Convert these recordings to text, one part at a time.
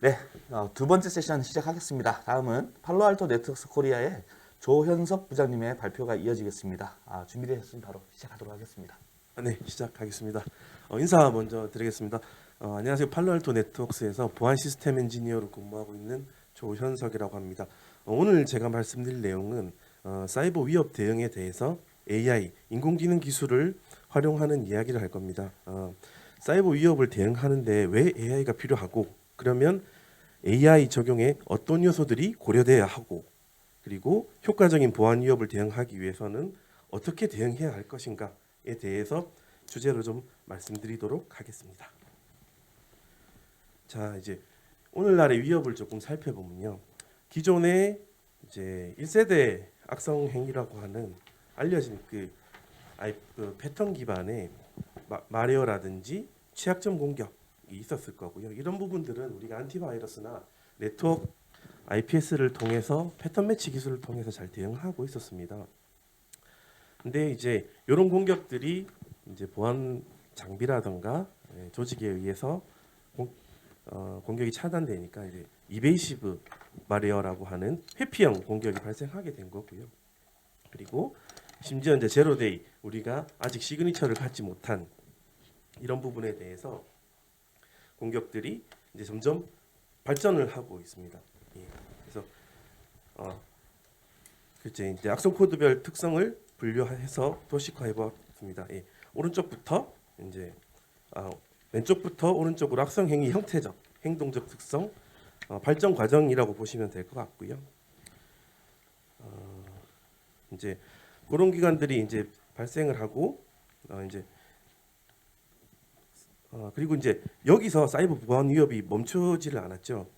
네, 두 번째 세션 시작하겠습니다. 다음은 팔로알토 네트워크스 코리아의 조현석 부장님의 발표가 이어지겠습니다. 준비되셨으면 바로 시작하도록 하겠습니다. 네, 시작하겠습니다. 인사 먼저 드리겠습니다. 안녕하세요. 팔로알토 네트워크스에서 보안 시스템 엔지니어로 근무하고 있는 조현석이라고 합니다. 오늘 제가 말씀드릴 내용은 사이버 위협 대응에 대해서 AI, 인공지능 기술을 활용하는 이야기를 할 겁니다. 사이버 위협을 대응하는데 왜 AI가 필요하고, 그러면 AI 적용에 어떤 요소들이 고려돼야 하고, 그리고 효과적인 보안 위협을 대응하기 위해서는 어떻게 대응해야 할 것인가에 대해서 주제로 좀 말씀드리도록 하겠습니다. 자, 이제 오늘날의 위협을 조금 살펴보면요. 기존의 이제 1세대 악성 행위라고 하는 알려진 그 패턴 기반의 마레어라든지 취약점 공격이 있었을 거고요. 이런 부분들은 우리가 안티바이러스나 네트워크 IPS를 통해서 패턴 매치 기술을 통해서 잘 대응하고 있었습니다. 근데 이제 이런 공격들이 이제 보안 장비라든가 조직에 의해서 공격이 차단되니까 이제 이베이시브 마레어라고 하는 회피형 공격이 발생하게 된 거고요. 그리고 심지어 이제 제로데이, 우리가 아직 시그니처를 갖지 못한 이런 부분에 대해서 공격들이 이제 점점 발전을 하고 있습니다. 예. 그래서 그제 이제 악성 코드별 특성을 분류해서 도식화해 보았습니다. 예. 오른쪽부터 이제 왼쪽부터 오른쪽으로 악성 행위 형태적, 행동적 특성, 발전 과정이라고 보시면 될 것 같고요. 이제 그런 기관들이 이제 발생을 하고 이제 그리고 이제 여기서 사이버 보안 위협이 멈추지를 않았죠.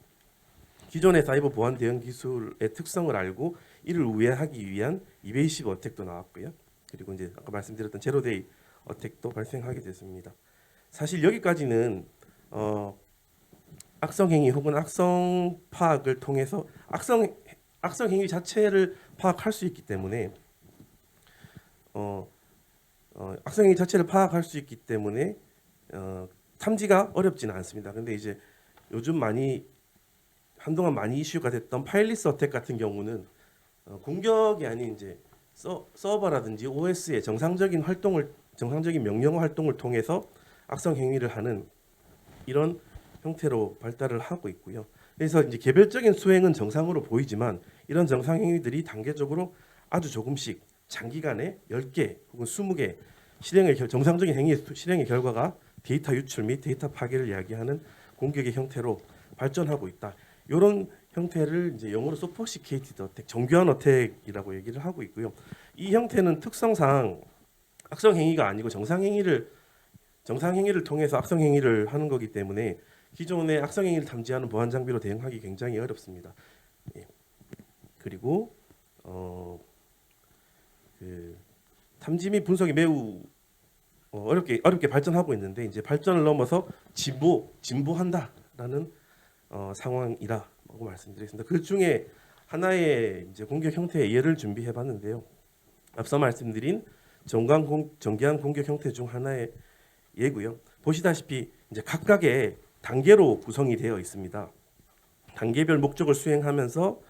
기존의 사이버 보안 대응 기술의 특성을 알고 이를 우회하기 위한 이베이시브 어택도 나왔고요. 그리고 이제 아까 말씀드렸던 제로데이 어택도 발생하게 됐습니다. 사실 여기까지는 악성 행위 혹은 악성 파악을 통해서 악성 행위 자체를 파악할 수 있기 때문에 악성 행위 자체를 파악할 수 있기 때문에 탐지가 어렵지는 않습니다. 근데 이제 요즘 한동안 많이 이슈가 됐던 파일리스 어택 같은 경우는 공격이 아닌 이제 서버라든지 OS의 정상적인 명령 활동을 통해서 악성 행위를 하는 이런 형태로 발달을 하고 있고요. 그래서 이제 개별적인 수행은 정상으로 보이지만 이런 정상 행위들이 단계적으로 아주 조금씩 장기간에 10개 혹은 20개 정상적인 행위 실행의 결과가 데이터 유출 및 데이터 파괴를 야기하는 공격의 형태로 발전하고 있다. 이런 형태를 이제 영어로 sophisticated 어택, 정교한 어택이라고 얘기를 하고 있고요. 이 형태는 특성상 악성 행위가 아니고 정상 행위를 통해서 악성 행위를 하는 거기 때문에 기존의 악성 행위를 탐지하는 보안 장비로 대응하기 굉장히 어렵습니다. 예. 그리고 그 탐지 및 분석이 매우 어렵게 발전하고 있는데 이제 발전을 넘어서 진보한다라는 상황이라고 말씀드리겠습니다. 그 중에 하나의 이제 공격 형태의 예를 준비해봤는데요. 앞서 말씀드린 정교한 공격 형태 중 하나의 예고요. 보시다시피 이제 각각의 단계로 구성이 되어 있습니다. 단계별 목적을 수행하면서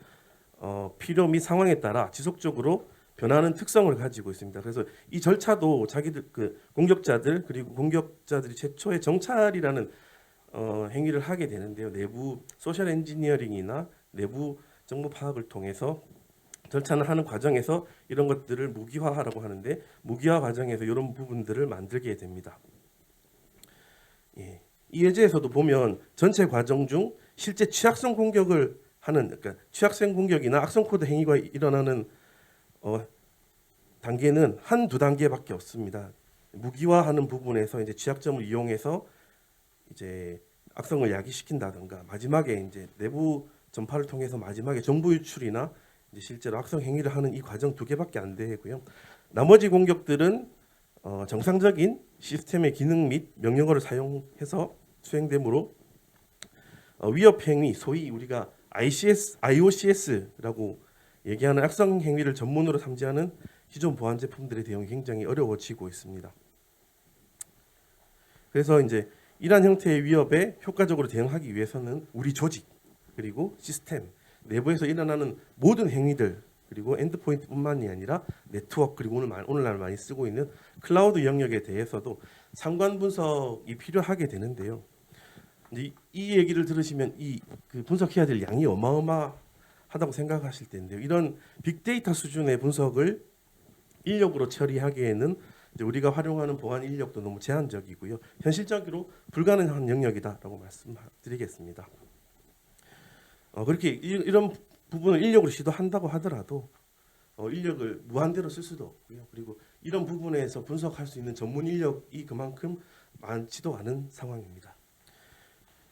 필요 및 상황에 따라 지속적으로 변하는 특성을 가지고 있습니다. 그래서 이 절차도 자기들 공격자들 그리고 공격자들이 최초의 정찰이라는 행위를 하게 되는데요. 내부 소셜 엔지니어링이나 내부 정보 파악을 통해서 절차를 하는 과정에서 이런 것들을 무기화하라고 하는데 무기화 과정에서 이런 부분들을 만들게 됩니다. 예. 이 예제에서도 보면 전체 과정 중 실제 취약성 공격을 하는, 그러니까 취약성 공격이나 악성 코드 행위가 일어나는 단계는 한두 단계밖에 없습니다. 무기화하는 부분에서 이제 취약점을 이용해서 이제 악성을 야기시킨다든가, 마지막에 이제 내부 전파를 통해서 마지막에 정보 유출이나 이제 실제로 악성 행위를 하는 이 과정 두 개밖에 안 되고요. 나머지 공격들은 정상적인 시스템의 기능 및 명령어를 사용해서 수행되므로 위협 행위, 소위 우리가 IOCS라고 얘기하는 악성 행위를 전문으로 탐지하는 기존 보안 제품들의 대응이 굉장히 어려워지고 있습니다. 그래서 이제 이러한 형태의 위협에 효과적으로 대응하기 위해서는 우리 조직 그리고 시스템 내부에서 일어나는 모든 행위들 그리고 엔드포인트뿐만이 아니라 네트워크 그리고 오늘날 많이 쓰고 있는 클라우드 영역에 대해서도 상관 분석이 필요하게 되는데요. 이제 이 얘기를 들으시면 그 분석해야 될 양이 어마어마하다고 생각하실 텐데요. 이런 빅데이터 수준의 분석을 인력으로 처리하기에는 이제 우리가 활용하는 보안 인력도 너무 제한적이고요. 현실적으로 불가능한 영역이다라고 말씀드리겠습니다. 그렇게 이런 부분을 인력으로 시도한다고 하더라도 인력을 무한대로 쓸 수도 없고요. 그리고 이런 부분에서 분석할 수 있는 전문 인력이 그만큼 많지도 않은 상황입니다.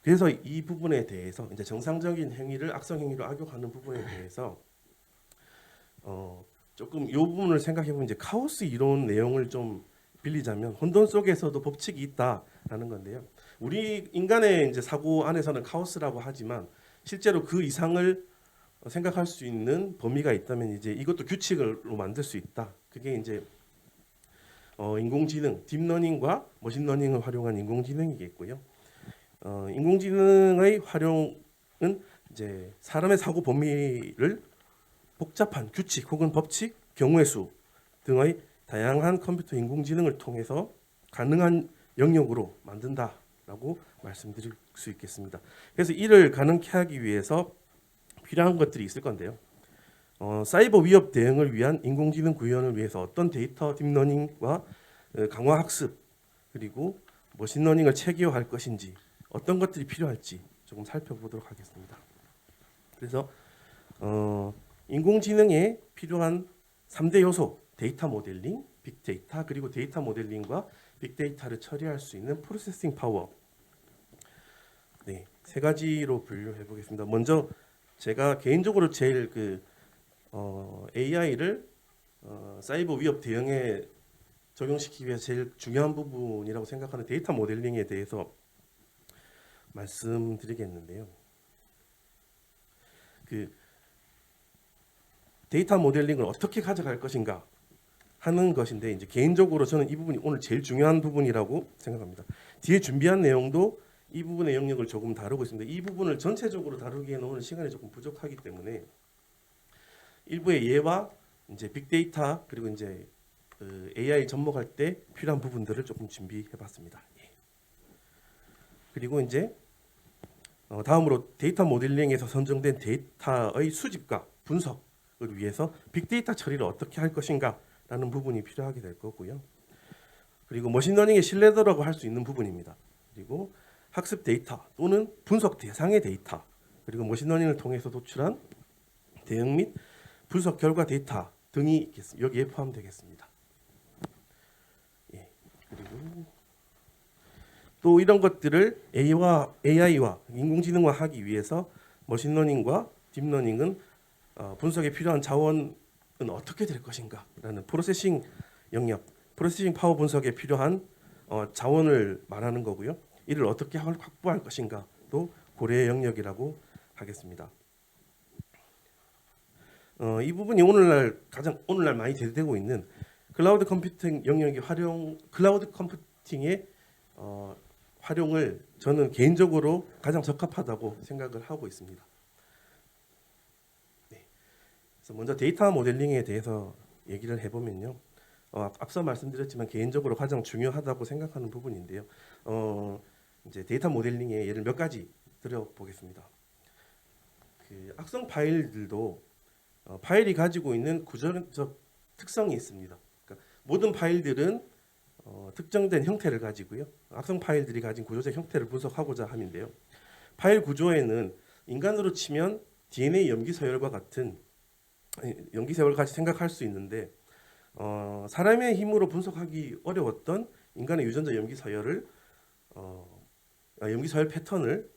그래서 이 부분에 대해서 이제 정상적인 행위를 악성 행위로 악용하는 부분에 대해서 조금 이 부분을 생각해 보면 이제 카오스 이론 내용을 좀 빌리자면 혼돈 속에서도 법칙이 있다라는 건데요. 우리 인간의 이제 사고 안에서는 카오스라고 하지만 실제로 그 이상을 생각할 수 있는 범위가 있다면 이제 이것도 규칙으로 만들 수 있다. 그게 이제 인공지능, 딥러닝과 머신러닝을 활용한 인공지능이겠고요. 인공지능의 활용은 이제 사람의 사고 범위를 복잡한 규칙 혹은 법칙, 경우의 수 등의 다양한 컴퓨터 인공지능을 통해서 가능한 영역으로 만든다라고 말씀드릴 수 있겠습니다. 그래서 이를 가능케 하기 위해서 필요한 것들이 있을 건데요. 사이버 위협 대응을 위한 인공지능 구현을 위해서 어떤 데이터 딥러닝과 강화 학습 그리고 머신러닝을 체계화할 것인지 어떤 것들이 필요할지 조금 살펴보도록 하겠습니다. 그래서 인공지능에 필요한 3대 요소 데이터 모델링, 빅데이터 그리고 데이터 모델링과 빅데이터를 처리할 수 있는 프로세싱 파워 네, 세 가지로 분류해 보겠습니다. 먼저 제가 개인적으로 제일 AI를 사이버 위협 대응에 적용시키기 위해서 제일 중요한 부분이라고 생각하는 데이터 모델링에 대해서 말씀드리겠는데요. 그 데이터 모델링을 어떻게 가져갈 것인가 하는 것인데 이제 개인적으로 저는 이 부분이 오늘 제일 중요한 부분이라고 생각합니다. 뒤에 준비한 내용도 이 부분의 영역을 조금 다루고 있습니다. 이 부분을 전체적으로 다루기에는 오늘 시간이 조금 부족하기 때문에 일부의 예와 이제 빅데이터 그리고 이제 AI 접목할 때 필요한 부분들을 조금 준비해봤습니다. 예. 그리고 이제 다음으로 데이터 모델링에서 선정된 데이터의 수집과 분석을 위해서 빅데이터 처리를 어떻게 할 것인가라는 부분이 필요하게 될 거고요. 그리고 머신러닝의 신뢰도라고 할 수 있는 부분입니다. 그리고 학습 데이터 또는 분석 대상의 데이터 그리고 머신러닝을 통해서 도출한 대응 및 분석 결과 데이터 등이 여기에 포함되겠습니다. 예. 그리고 또 이런 것들을 AI와 인공지능화 하기 위해서 머신러닝과 딥러닝은 분석에 필요한 자원은 어떻게 될 것인가라는 프로세싱 영역, 프로세싱 파워 분석에 필요한 자원을 말하는 거고요. 이를 어떻게 확보할 것인가도 고려의 영역이라고 하겠습니다. 이 부분이 오늘날 많이 대두되고 있는 클라우드 컴퓨팅 영역의 클라우드 컴퓨팅의 활용을 저는 개인적으로 가장 적합하다고 생각을 하고 있습니다. 네. 그래서 먼저 데이터 모델링에 대해서 얘기를 해보면요. 앞서 말씀드렸지만 개인적으로 가장 중요하다고 생각하는 부분인데요. 이제 데이터 모델링의 예를 몇 가지 들어보겠습니다. 그 악성 파일들도 파일이 가지고 있는 구조적 특성이 있습니다. 그러니까 모든 파일들은 특정된 형태를 가지고요. 악성 파일들이 가진 구조적 형태를 분석하고자 함인데요. 파일 구조에는 인간으로 치면 DNA 염기 서열과 같은 염기 서열까지 생각할 수 있는데 사람의 힘으로 분석하기 어려웠던 인간의 유전자 염기 서열을 염기 서열 패턴을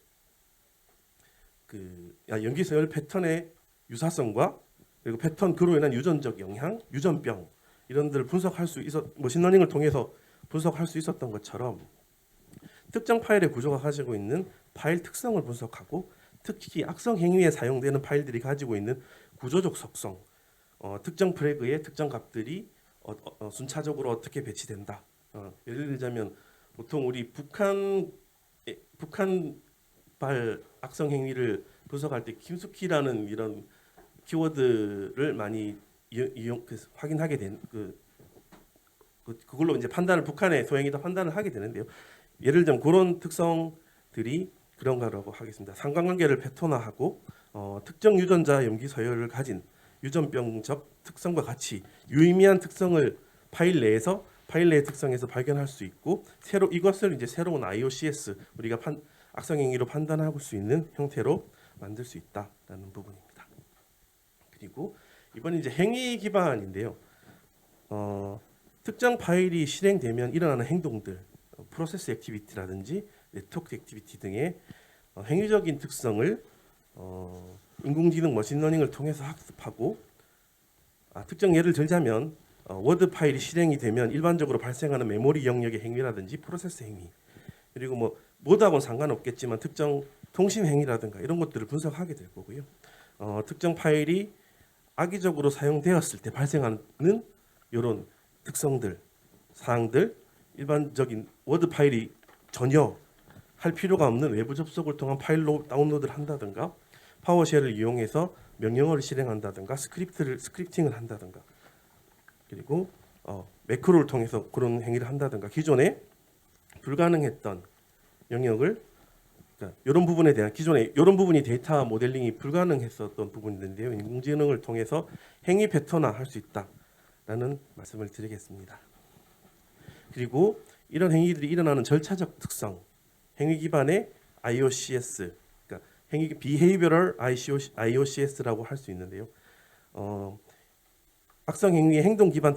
염기 서열 패턴의 유사성과 그리고 패턴 그로 인한 유전적 영향, 유전병 이런 데를 분석할 수 머신러닝을 통해서 분석할 수 있었던 것처럼 특정 파일의 구조가 가지고 있는 파일 특성을 분석하고 특히 악성 행위에 사용되는 파일들이 가지고 있는 구조적 속성, 특정 프래그의 특정 값들이 순차적으로 어떻게 배치된다. 예를 들자면 보통 우리 북한 북한발 악성 행위를 분석할 때 김숙희라는 이런 키워드를 많이 이용 확인하게 된 그걸로 이제 판단을 북한의 소행이다 판단을 하게 되는데요. 예를 들면 그런 특성들이 그런 거라고 하겠습니다. 상관관계를 패턴화하고 특정 유전자 염기 서열을 가진 유전병적 특성과 같이 유의미한 특성을 파일 내의 특성에서 발견할 수 있고 이것을 이제 새로운 IOCS 우리가 악성 행위로 판단할 수 있는 형태로 만들 수 있다라는 부분입니다. 그리고 이번 이제 행위 기반인데요. 특정 파일이 실행되면 일어나는 행동들, 프로세스 액티비티라든지 네트워크 액티비티 등의 행위적인 특성을 인공지능 머신러닝을 통해서 학습하고 특정 예를 들자면 워드 파일이 실행이 되면 일반적으로 발생하는 메모리 영역의 행위라든지 프로세스 행위 그리고 뭐하고는 상관없겠지만 특정 통신 행위라든가 이런 것들을 분석하게 될 거고요. 특정 파일이 악의적으로 사용되었을 때 발생하는 이런 특성들, 사항들, 일반적인 워드 파일이 전혀 할 필요가 없는 외부 접속을 통한 파일로 다운로드를 한다든가 파워쉘을 이용해서 명령어를 실행한다든가 스크립팅을 한다든가 그리고 매크로를 통해서 그런 행위를 한다든가 기존에 불가능했던 영역을 그러니까 이런 부분에 대한 기존에 이런 부분이 데이터 모델링이 불가능했었던 부분인데요. 인공지능을 통해서 행위 패턴화 할 수 있다라는 말씀을 드리겠습니다. 그리고 이런 행위들이 일어나는 절차적 특성, 행위 기반의 IOCS, 그러니까 행위 Behavioral IOCS라고 할 수 있는데요. 악성 행위의 행동 기반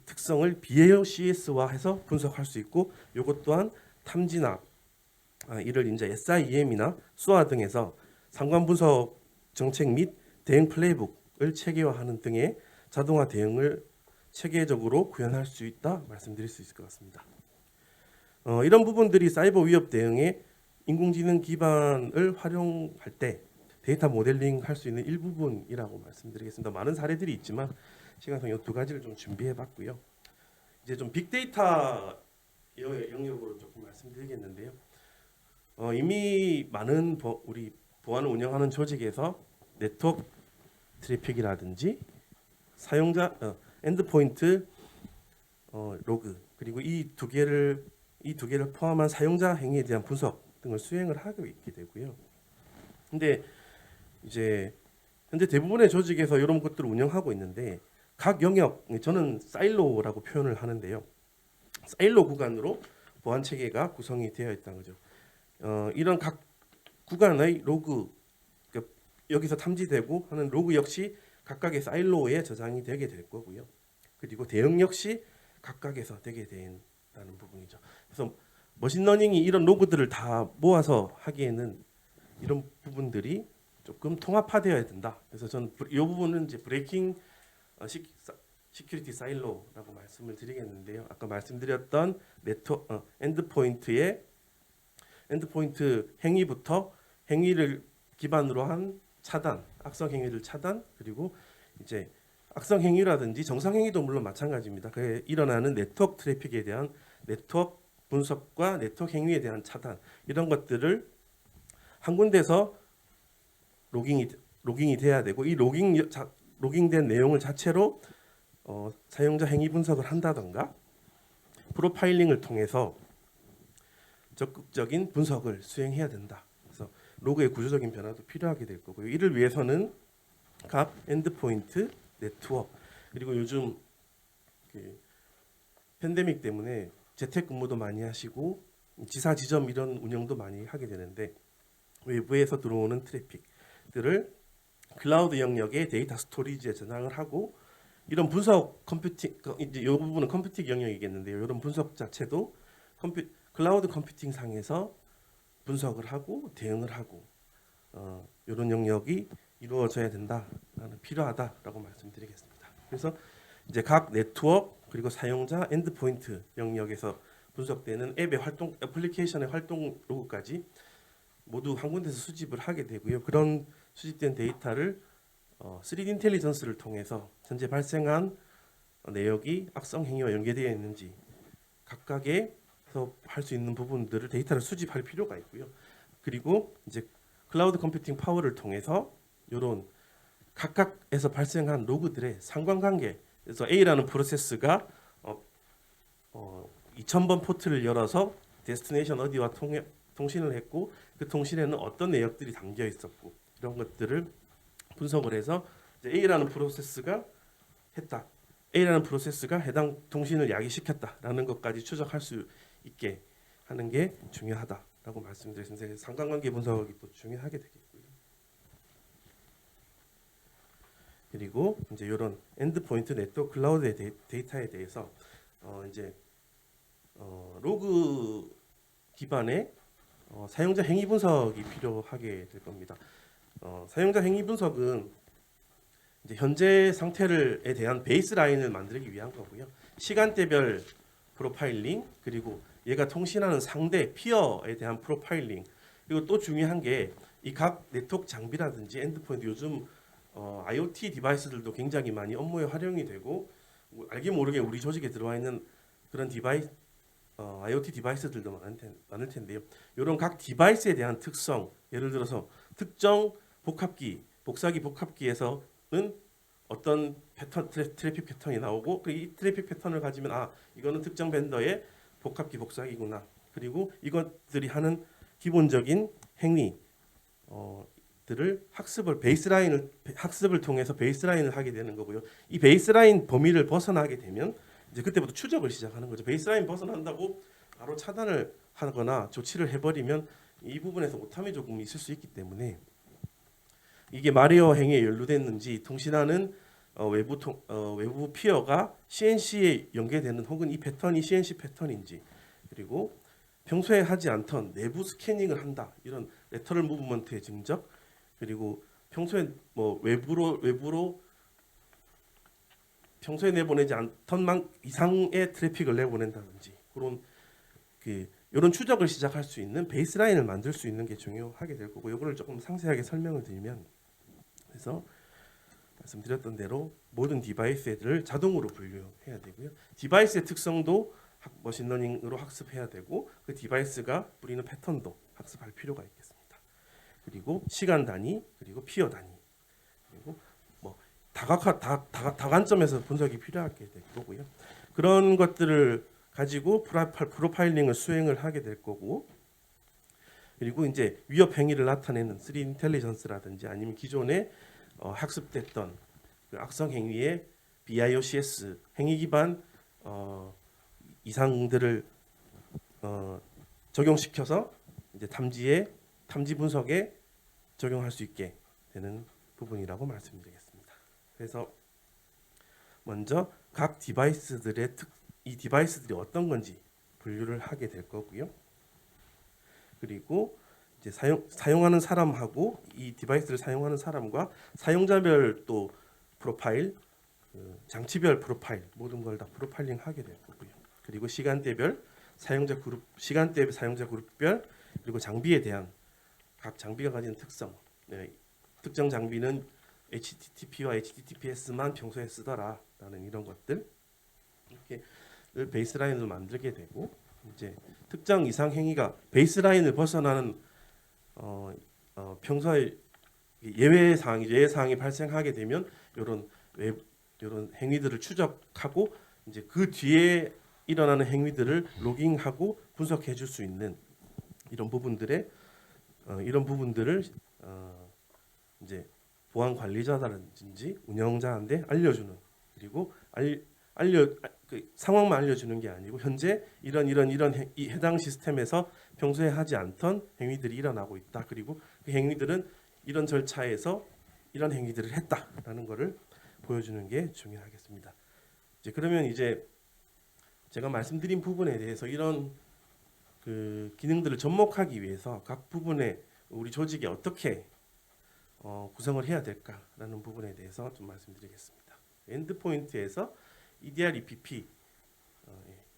특성을 BAOCS화해서 분석할 수 있고, 이것 또한 탐지나 이를 이제 SIEM이나 수화 등에서 상관 분석 정책 및 대응 플레이북을 체계화하는 등의 자동화 대응을 체계적으로 구현할 수 있다 말씀드릴 수 있을 것 같습니다. 이런 부분들이 사이버 위협 대응에 인공지능 기반을 활용할 때 데이터 모델링 할 수 있는 일부분이라고 말씀드리겠습니다. 많은 사례들이 있지만 시간상 이 두 가지를 좀 준비해봤고요. 이제 좀 빅데이터 영역으로 조금 말씀드리겠는데요. 이미 많은 우리 보안을 운영하는 조직에서 네트워크 트래픽이라든지 사용자 엔드포인트 로그 그리고 이 두 개를 포함한 사용자 행위에 대한 분석 등을 수행을 하고 있게 되고요. 근데 이제 현재 대부분의 조직에서 이런 것들을 운영하고 있는데 각 영역 저는 사일로라고 표현을 하는데요. 사일로 구간으로 보안 체계가 구성이 되어 있다는 거죠. 이런 각 구간의 로그 그러니까 여기서 탐지되고 하는 로그 역시 각각의 사일로에 저장이 되게 될 거고요. 그리고 대응 역시 각각에서 되게 된다는 부분이죠. 그래서 머신러닝이 이런 로그들을 다 모아서 하기에는 이런 부분들이 조금 통합화되어야 된다. 그래서 저는 이 부분은 이제 브레이킹 시큐리티 사일로라고 말씀을 드리겠는데요. 아까 말씀드렸던 엔드포인트 행위부터 행위를 기반으로 한 차단, 악성 행위를 차단, 그리고 이제 악성 행위라든지 정상 행위도 물론 마찬가지입니다. 그에 일어나는 네트워크 트래픽에 대한 네트워크 분석과 네트워크 행위에 대한 차단 이런 것들을 한 군데서 로깅이 돼야 되고 이 로깅된 내용을 자체로 사용자 행위 분석을 한다던가 프로파일링을 통해서 적극적인 분석을 수행해야 된다. 그래서 로그의 구조적인 변화도 필요하게 될 거고요. 이를 위해서는 각 엔드포인트, 네트워크 그리고 요즘 팬데믹 때문에 재택근무도 많이 하시고 지사지점 이런 운영도 많이 하게 되는데 외부에서 들어오는 트래픽들을 클라우드 영역의 데이터 스토리지에 저장을 하고 이런 분석 컴퓨팅 이제 이 부분은 컴퓨팅 영역이겠는데요. 이런 분석 자체도 클라우드 컴퓨팅 상에서 분석을 하고 대응을 하고 이런 영역이 이루어져야 된다라는 필요하다라고 말씀드리겠습니다. 그래서 이제 각 네트워크 그리고 사용자 엔드포인트 영역에서 분석되는 애플리케이션의 활동 로그까지 모두 한 군데서 수집을 하게 되고요. 그런 수집된 데이터를 3D 인텔리전스를 통해서 현재 발생한 내역이 악성 행위와 연계되어 있는지 각각의 할 수 있는 부분들을 데이터를 수집할 필요가 있고요. 그리고 이제 클라우드 컴퓨팅 파워를 통해서 이런 각각에서 발생한 로그들의 상관관계, 그래서 A라는 프로세스가 2000번 포트를 열어서 데스티네이션 어디와 통신을 했고 그 통신에는 어떤 내역들이 담겨 있었고 이런 것들을 분석을 해서 이제 A라는 프로세스가 했다. A라는 프로세스가 해당 통신을 야기시켰다라는 것까지 추적할 수 있게 하는 게 중요하다라고 말씀드렸습니다. 상관관계 분석이 또 중요하게 되겠고요. 그리고 이제 이런 엔드포인트 네트워크 클라우드의 데이터에 대해서 이제 로그 기반의 사용자 행위 분석이 필요하게 될 겁니다. 사용자 행위 분석은 이제 현재 상태에 대한 베이스라인을 만들기 위한 거고요. 시간대별 프로파일링 그리고 얘가 통신하는 상대 피어에 대한 프로파일링 그리고 또 중요한 게 이 각 네트워크 장비라든지 엔드포인트 요즘 IoT 디바이스들도 굉장히 많이 업무에 활용이 되고 알게 모르게 우리 조직에 들어와 있는 그런 IoT 디바이스들도 많을 텐데요. 이런 각 디바이스에 대한 특성, 예를 들어서 특정 복합기, 복사기 복합기에서는 어떤 트래픽 패턴이 나오고 이 트래픽 패턴을 가지면 이거는 특정 벤더의 복합기 복사기구나. 그리고 이것들이 하는 기본적인 행위 들을 학습을 통해서 베이스라인을 하게 되는 거고요. 이 베이스라인 범위를 벗어나게 되면 이제 그때부터 추적을 시작하는 거죠. 베이스라인 벗어난다고 바로 차단을 하거나 조치를 해버리면 이 부분에서 오탐이 조금 있을 수 있기 때문에 이게 마리어 행위에 연루됐는지 통신하는 외부 피어가 CNC에 연계되는 혹은 이 패턴이 CNC 패턴인지 그리고 평소에 하지 않던 내부 스캐닝을 한다 이런 레터럴 무브먼트의 증적 그리고 평소에 뭐 외부로 평소에 내보내지 않던 만 이상의 트래픽을 내보낸다든지 그런 이런 추적을 시작할 수 있는 베이스라인을 만들 수 있는 게 중요하게 될 거고 이거를 조금 상세하게 설명을 드리면 그래서 말씀드렸던 대로 모든 디바이스들을 자동으로 분류해야 되고요. 디바이스의 특성도 머신러닝으로 학습해야 되고 그 디바이스가 뿌리는 패턴도 학습할 필요가 있겠습니다. 그리고 시간 단위 그리고 피어 단위 그리고 뭐 다관점에서 분석이 필요하게 될 거고요. 그런 것들을 가지고 프로파일링을 수행을 하게 될 거고 그리고 이제 위협 행위를 나타내는 3D 인텔리전스라든지 아니면 기존에 학습됐던 그 악성 행위의 BIOCS 행위 기반 이상들을 적용시켜서 이제 탐지 분석에 적용할 수 있게 되는 부분이라고 말씀드리겠습니다. 그래서 먼저 각 디바이스들의 이 디바이스들이 어떤 건지 분류를 하게 될 거고요. 그리고 이제 사용하는 사람하고 이 디바이스를 사용하는 사람과 사용자별 또 프로파일, 장치별 프로파일 모든 걸 다 프로파일링 하게 될 거고요. 그리고 시간대별 사용자 그룹별 그리고 장비에 대한 각 장비가 가진 특성, 특정 장비는 HTTP와 HTTPS만 평소에 쓰더라라는 이런 것들 이렇게 베이스라인을 만들게 되고 이제 특정 이상 행위가 베이스라인을 벗어나는 평소에 예외 사항이 발생하게 되면 이런 행위들을 추적하고 이제 그 뒤에 일어나는 행위들을 로깅하고 분석해 줄 수 있는 이런 부분들을 이제 보안 관리자라든지 운영자한테 알려주는 그리고 상황만 알려주는 게 아니고 현재 이런 이 해당 시스템에서 평소에 하지 않던 행위들이 일어나고 있다. 그리고 그 행위들은 이런 절차에서 이런 행위들을 했다라는 것을 보여주는 게 중요하겠습니다. 이제 그러면 이제 제가 말씀드린 부분에 대해서 이런 그 기능들을 접목하기 위해서 각 부분에 우리 조직이 어떻게 구성을 해야 될까라는 부분에 대해서 좀 말씀드리겠습니다. 엔드포인트에서 EDR, EPP,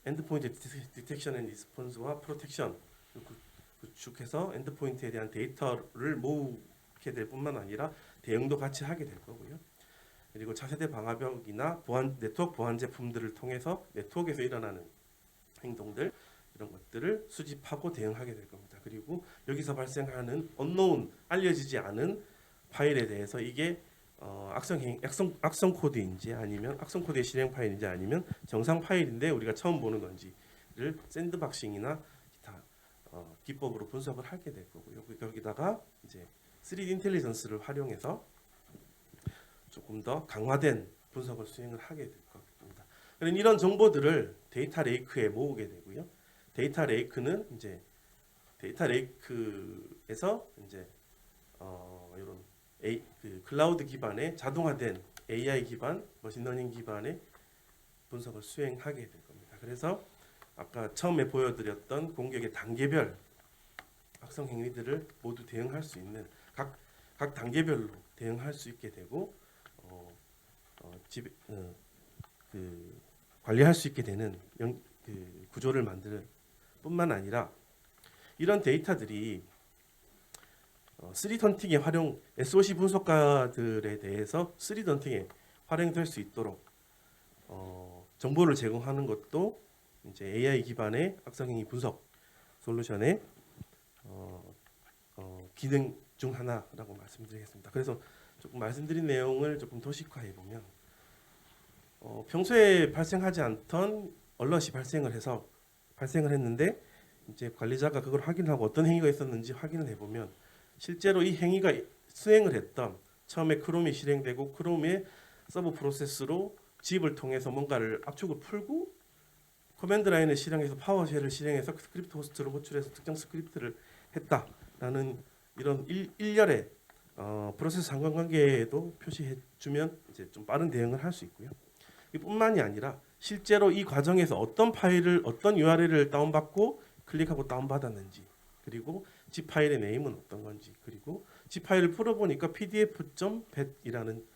엔드포인트 디텍션 앤 리스폰스와 프로텍션 구축해서 엔드포인트에 대한 데이터를 모으게 될 뿐만 아니라 대응도 같이 하게 될 거고요. 그리고 차세대 방화벽이나 네트워크 보안 제품들을 통해서 네트워크에서 일어나는 행동들, 이런 것들을 수집하고 대응하게 될 겁니다. 그리고 여기서 발생하는 unknown 알려지지 않은 파일에 대해서 이게 악성 코드인지 아니면 악성 코드의 실행 파일인지 아니면 정상 파일인데 우리가 처음 보는 건지를 샌드박싱이나 기타 기법으로 분석을 하게 될 거고요. 여기다가 이제 3D 인텔리전스를 활용해서 조금 더 강화된 분석을 수행을 하게 될 겁니다. 그럼 이런 정보들을 데이터 레이크에 모으게 되고요. 데이터 레이크는 이제 데이터 레이크에서 이제 이런 클라우드 기반의 자동화된 AI 기반, 머신러닝 기반의 분석을 수행하게 될 겁니다. 그래서 아까 처음에 보여드렸던 공격의 단계별 악성 행위들을 모두 대응할 수 있는 각 단계별로 대응할 수 있게 되고 관리할 수 있게 되는 구조를 만드는 뿐만 아니라 이런 데이터들이 3D 던팅에 활용 SOC 분석가들에 대해서 3D 던팅에 활용될 수 있도록 정보를 제공하는 것도 이제 AI 기반의 악성행위 분석 솔루션의 기능 중 하나라고 말씀드리겠습니다. 그래서 조금 말씀드린 내용을 조금 도식화해 보면 평소에 발생하지 않던 얼럿이 발생을 했는데 이제 관리자가 그걸 확인하고 어떤 행위가 있었는지 확인을 해보면 실제로 이 행위가 수행을 했던 처음에 크롬이 실행되고 크롬의 서브 프로세스로 집을 통해서 뭔가를 압축을 풀고 커맨드 라인을 실행해서 파워쉘을 실행해서 스크립트 호스트를 호출해서 특정 스크립트를 했다라는 이런 일렬의 프로세스 상관관계에도 표시해 주면 이제 좀 빠른 대응을 할 수 있고요. 이뿐만이 아니라 실제로 이 과정에서 어떤 파일을 어떤 URL을 다운받고 클릭하고 다운받았는지 그리고 집 파일의 네임은 어떤 건지 그리고 집 파일을 풀어보니까 pdf.bat이라는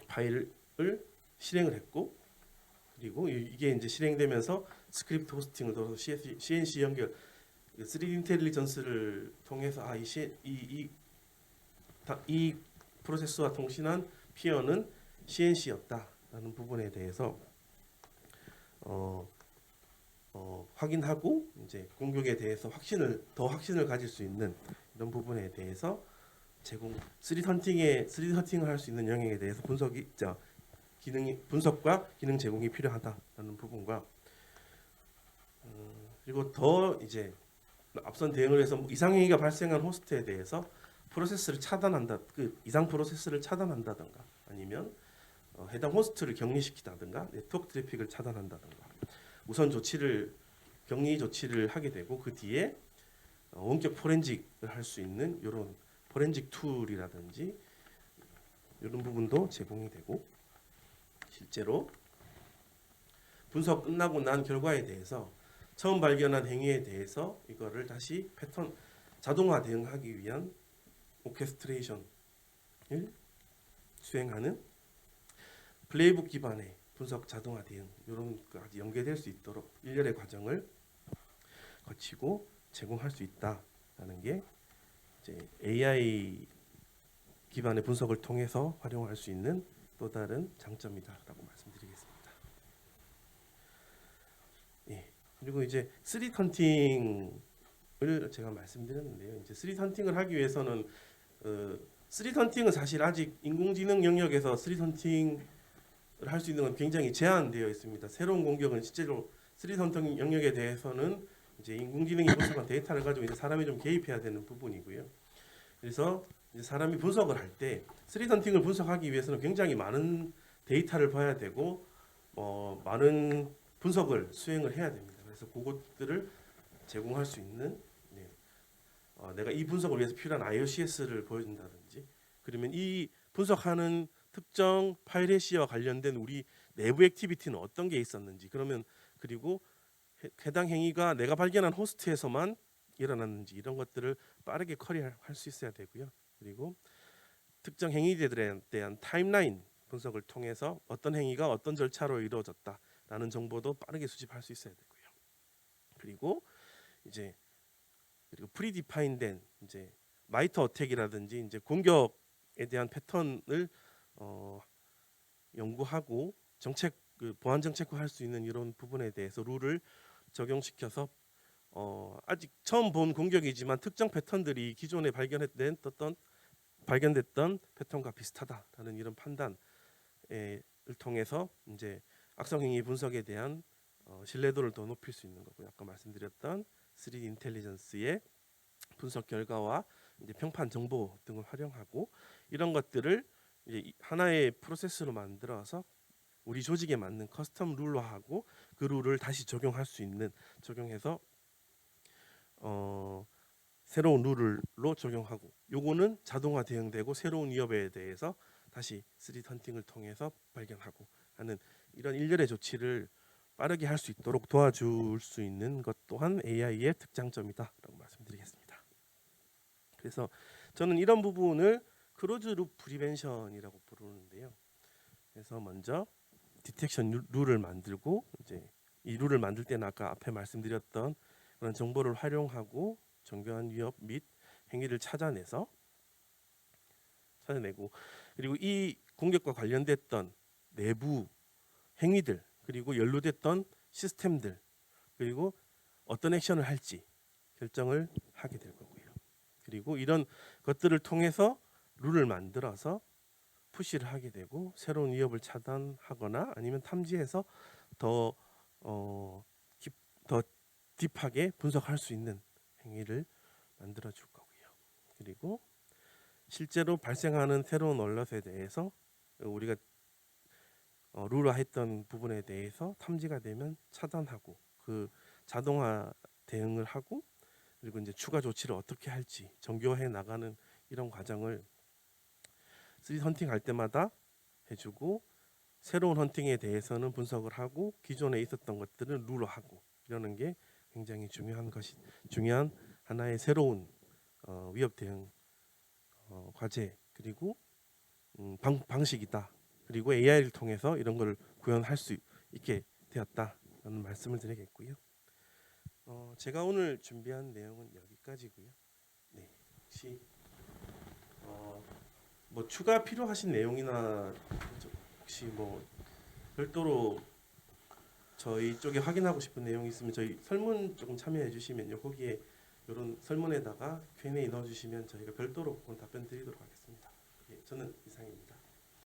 파일을 실행을 했고 그리고 이게 이제 실행되면서 스크립트 호스팅을 넣어서 CNC 연결 3D 인텔리전스를 통해서 이 프로세스와 통신한 피어는 CNC였다라는 부분에 대해서 확인하고 이제 공격에 대해서 더 확신을 가질 수 있는 이런 부분에 대해서 제공 3D 헌팅을 할 수 있는 영역에 대해서 분석과 기능 제공이 필요하다라는 부분과 그리고 더 이제 앞선 대응을 해서 이상행위가 발생한 호스트에 대해서 프로세스를 차단한다, 이상 프로세스를 차단한다든가 아니면 해당 호스트를 격리시키다든가 네트워크 트래픽을 차단한다든가 우선 격리 조치를 하게 되고 그 뒤에 원격 포렌직을 할 수 있는 이런 포렌직 툴이라든지 이런 부분도 제공이 되고 실제로 분석 끝나고 난 결과에 대해서 처음 발견한 행위에 대해서 이거를 다시 패턴 자동화 대응하기 위한 오케스트레이션을 수행하는 플레이북 기반의 분석 자동화 대응 이런 것까지 연계될 수 있도록 일련의 과정을 거치고 제공할 수 있다라는 게 이제 AI 기반의 분석을 통해서 활용할 수 있는 또 다른 장점이다라고 말씀드리겠습니다. 예. 그리고 이제 3D 헌팅을 제가 말씀드렸는데요. 이제 3D 헌팅을 하기 위해서는 3D 헌팅은 사실 아직 인공지능 영역에서 3D 헌팅을 할 수 있는 건 굉장히 제한되어 있습니다. 새로운 공격은 실제로 3D 헌팅 영역에 대해서는 이제 인공지능이 분석한 데이터를 가지고 이제 사람이 좀 개입해야 되는 부분이고요. 그래서 이제 사람이 분석을 할 때 3D 헌팅을 분석하기 위해서는 굉장히 많은 데이터를 봐야 되고 많은 분석을 수행을 해야 됩니다. 그래서 그것들을 제공할 수 있는 내가 이 분석을 위해서 필요한 IOCS를 보여준다든지 그러면 이 분석하는 특정 파일 해시와 관련된 우리 내부 액티비티는 어떤 게 있었는지 그리고 해당 행위가 내가 발견한 호스트에서만 일어났는지 이런 것들을 빠르게 커리할 수 있어야 되고요. 그리고 특정 행위들에 대한 타임라인 분석을 통해서 어떤 행위가 어떤 절차로 이루어졌다라는 정보도 빠르게 수집할 수 있어야 되고요. 그리고 프리디파인된 이제 마이터 어택이라든지 이제 공격에 대한 패턴을 연구하고 정책 그 보안 정책화할 수 있는 이런 부분에 대해서 룰을 적용시켜서 아직 처음 본 공격이지만 특정 패턴들이 기존에 발견됐던 패턴과 비슷하다라는 이런 판단을 통해서 이제 악성행위 분석에 대한 신뢰도를 더 높일 수 있는 거고요. 아까 말씀드렸던 3D 인텔리전스의 분석 결과와 이제 평판 정보 등을 활용하고 이런 것들을 이제 하나의 프로세스로 만들어서 우리 조직에 맞는 커스텀 룰화하고 그 룰을 다시 적용해서 새로운 룰로 적용하고 요거는 자동화 대응되고 새로운 위협에 대해서 다시 3D 헌팅을 통해서 발견하고 하는 이런 일련의 조치를 빠르게 할 수 있도록 도와줄 수 있는 것 또한 AI의 특장점이다라고 말씀드리겠습니다. 그래서 저는 이런 부분을 크로즈 룹 프리벤션이라고 부르는데요. 그래서 먼저 디텍션 룰을 만들고 이제 이 룰을 만들 때는 아까 앞에 말씀드렸던 그런 정보를 활용하고 정교한 위협 및 행위를 찾아내고 그리고 이 공격과 관련됐던 내부 행위들 그리고 연루됐던 시스템들 그리고 어떤 액션을 할지 결정을 하게 될 거고요. 그리고 이런 것들을 통해서 룰을 만들어서 푸시를 하게 되고 새로운 위협을 차단하거나 아니면 탐지해서 더 더 딥하게 분석할 수 있는 행위를 만들어 줄 거고요. 그리고 실제로 발생하는 새로운 얼럿에 대해서 우리가 룰화했던 부분에 대해서 탐지가 되면 차단하고 그 자동화 대응을 하고 그리고 이제 추가 조치를 어떻게 할지 정교해 나가는 이런 과정을 3D 헌팅 할 때마다 해주고 새로운 헌팅에 대해서는 분석을 하고 기존에 있었던 것들은 룰화하고 이러는 게 굉장히 중요한 하나의 새로운 위협 대응 과제 그리고 방식이다. 그리고 AI를 통해서 이런 걸 구현할 수 있게 되었다라는 말씀을 드리겠고요. 제가 오늘 준비한 내용은 여기까지고요. 네, 혹시 뭐 추가 필요하신 내용이나 혹시 뭐 별도로 저희 쪽에 확인하고 싶은 내용이 있으면 저희 설문 조금 참여해 주시면요. 거기에 이런 설문에다가 Q&A 넣어주시면 저희가 별도로 그건 답변 드리도록 하겠습니다. 예, 저는 이상입니다.